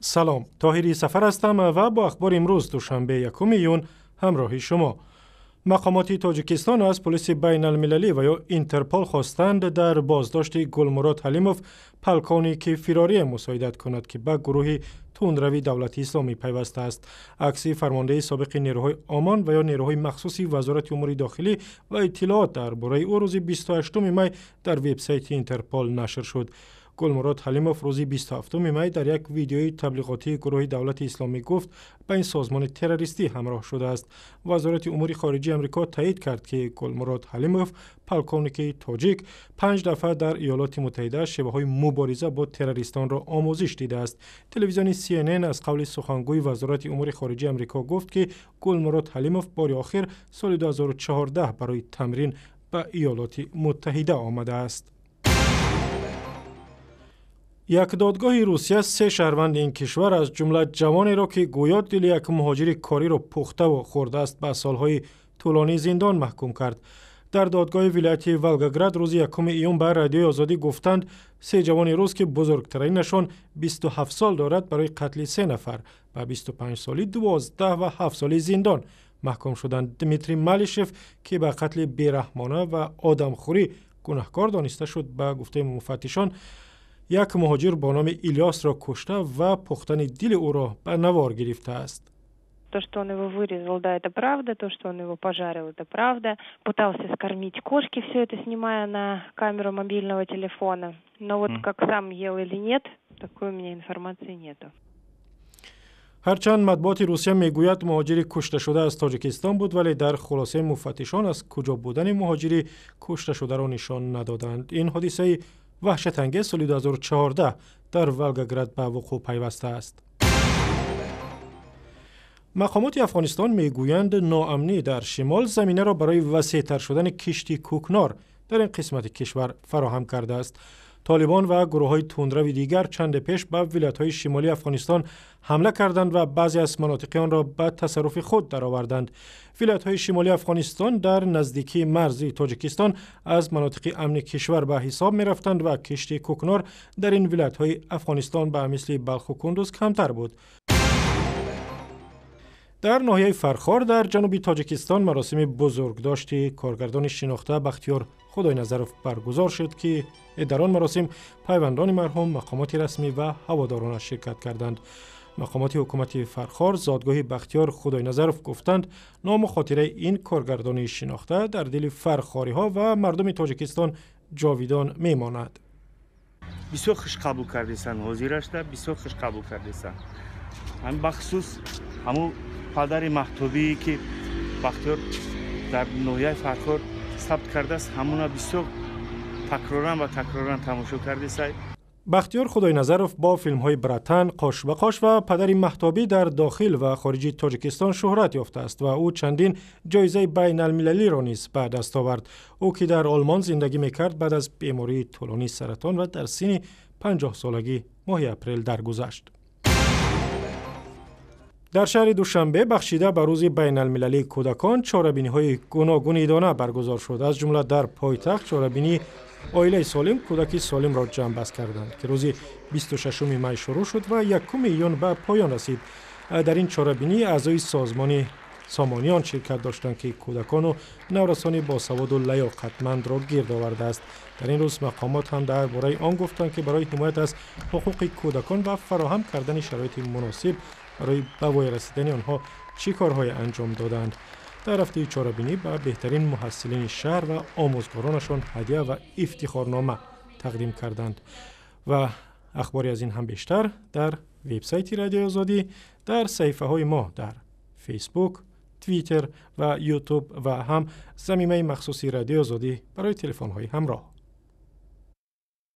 سلام، طاهری سفر هستم و با اخبار امروز دوشنبه 1 میلیون همراه شما. مقامات تاجیکستان از پلیس بین المللی و یا اینترپول خواستند در بازداشت گلمورод ҳалимов полковники فирорӣ مساعدت کند که به گروه تندروی دولت اسلامی پیوسته است. عکس فرمانده سابق نیروهای آمان و یا نیروهای مخصوصی وزارت امور داخلی و اطلاعات درباره او روز 28 می در وبسایت اینترپول نشر شد. گلمورод ҳалимов روز 27 می در یک ویدیوی تبلیغاتی گروه دولت اسلامی گفت به این سازمان تروریستی همراه شده است. وزارت امور خارجه آمریکا تایید کرد که گلمورод ҳалимов полковники تاجیک 5 دفعه در ایالات متحده شبه‌های مبارزه با تروریستان را آموزش دیده است. تلویزیون CNN از قول سخنگوی وزارت امور خارجه آمریکا گفت که گلمورод ҳалимов بار آخر سال 2014 برای تمرین به ایالات متحده آمده است. یک دادگاه روسیه 3 شهروند این کشور از جمله جوانی را که گویا دل یک مهاجر کاری را پخته و خورده است به سالهای طولانی زندان محکوم کرد. در دادگاه ولایت ولگاگراد روز 1 ایون به رادیوی آزادی گفتند 3 جوان روس که بزرگترینشان 27 سال دارد برای قتل 3 نفر و 25 سالی 12 و 7 سالی زندان محکوم شدند. دمیتری مالیشف که به قتل بیرحمانه و آدمخوری گناهکار دانسته شد به گفته مفتشان یک مهاجر با نام ایلیاس را کشته و پختن دل او را به نوار گرفته است. То, что он его вырезал, да, это правда. То, что он его пожарил, это правда. Пытался скормить кошке, все это снимая на камеру мобильного телефона. Но вот как сам ел или нет, такой у меня информации нету. هرچند مطبوعات روسیه میگوید مهاجری کشته شده از تاجیکستان بود، ولی در خلاصه مفتشان از کجا بودن مهاجری کشته شده را نشان ندادند. این حادثه وحشت انگیز سال 2014 در ولگاگراد به وقوع پیوسته است. مقامات افغانستان میگویند ناامنی در شمال زمینه را برای وسیع‌تر شدن کشتی کۆکنor در این قسمت کشور فراهم کرده است. طالبان و گروه‌های تندرو دیگر چند پیش به ولایت‌های شمالی افغانستان حمله کردند و بعضی از مناطق آن را به تصرف خود درآوردند. ولایت‌های شمالی افغانستان در نزدیکی مرز تاجیکستان از مناطق امن کشور به حساب می‌رفتند و کشتی کۆکنor در این ولایت‌های افغانستان به مثل بلخ و کندوز کمتر بود. در ناحیه فرخار در جنوب تاجیکستان مراسم بزرگداشت کارگردان شناخته بختیار خداینظرов برگزار شد که در آن مراسم پیوندان مرحوم، مقامات رسمی و هواداران شرکت کردند. مقامات حکومت فرخار زادگاه بختیار خداینظرov گفتند نام و خاطره این کارگردان شناخته در دل فرخاری ها و مردم تاجیکستان جاویدان میماند. بسیار خوش قبول کردیسن حاضرش ده، بسیار خوش قبول کردیسن. هم بخصوص همون پدر مکتوبی که بختیار در ناحیه فرخار ثبت کرده است همونا بسیار تکرارن تماشا کرده سای. بختیار خداینظرov با فیلم های برتن، قاش به قاش و پدر مهتابی در داخل و خارج تاجیکستان شهرت یافته است و او چندین جایزه بین المللی را نیز به دست آورد. او که در آلمان زندگی میکرد بعد از بیماری طولانی سرطان و در سن 50 سالگی ماه اپریل درگذشت. در شهر دوشنبه بخشیده به روز بین المللی کودکان چاره‌بینی های گوناگون ایدانه برگزار شد. از جمله در پایتخت چاره‌بینی عائله سالم کودکی سالم را جمع کردند که روز 26 می شروع شد و 1 ایون به پایان رسید. در این چاره‌بینی اعضای سازمان سامانیان شرکت داشتند که کودکان و نورسان باسواد و لیاقتمند را گرد آورده است. در این روز مقامات هم درباره آن گفتند که برای حمایت از حقوق کودکان و فراهم کردن شرایط مناسب برای به وای رسیدن آنها چه کارهای انجام دادند. در هفته چاره‌بینی به بهترین محصلین شهر و آموزگارانشان هدیه و افتخارنامه تقدیم کردند. و اخباری از این هم بیشتر در وبسایت رادیوی آزادی، در صفحه های ما در فیسبوک، توییتر و یوتیوب و هم صمیمه مخصوصی رادیوی آزادی برای تلفن های همراه.